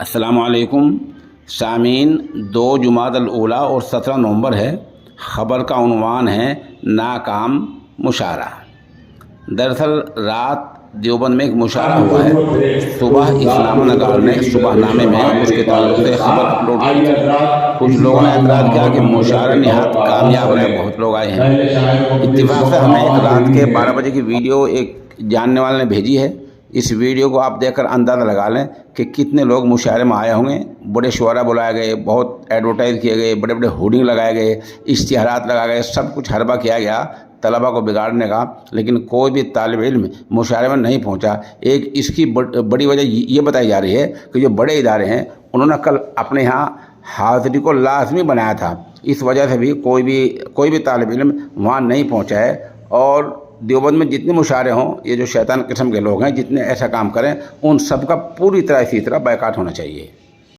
अस्सलामुअलैकुम सामीन। 2 जुमाद अल ऊला और 17 नवंबर है। ख़बर का उन्वान है नाकाम मुशारा। दरअसल रात देवबंद में एक मुशारा हुआ है। सुबह इस्लाम नगार ने सुबहनामे में उसके ताल्लुक से खबर अपलोड की थी। कुछ लोगों ने एतराज़ किया कि मुशारा निहायत कामयाब रहा, बहुत लोग आए हैं। इत्तेफाक से हमें रात के 12 बजे की वीडियो एक जानने वाले ने भेजी है। इस वीडियो को आप देखकर अंदाज़ा लगा लें कि कितने लोग मुशायरे में आए होंगे। बड़े शुअरा बुलाए गए, बहुत एडवर्टाइज किए गए, बड़े बड़े होर्डिंग लगाए गए, इश्तिहारात लगाए गए, सब कुछ हरबा किया गया तलबा को बिगाड़ने का, लेकिन कोई भी तालिब इल्म मुशायरे में नहीं पहुंचा। एक इसकी बड़ी वजह ये बताई जा रही है कि जो बड़े इदारे हैं उन्होंने कल अपने यहाँ हाज़िरी को लाजमी बनाया था। इस वजह से भी कोई भी तालिब इल्म वहाँ नहीं पहुँचा है। और देवबंद में जितने मुशायरे हों, ये जो शैतान किस्म के लोग हैं जितने ऐसा काम करें, उन सब का पूरी तरह इसी तरह बायकाट होना चाहिए।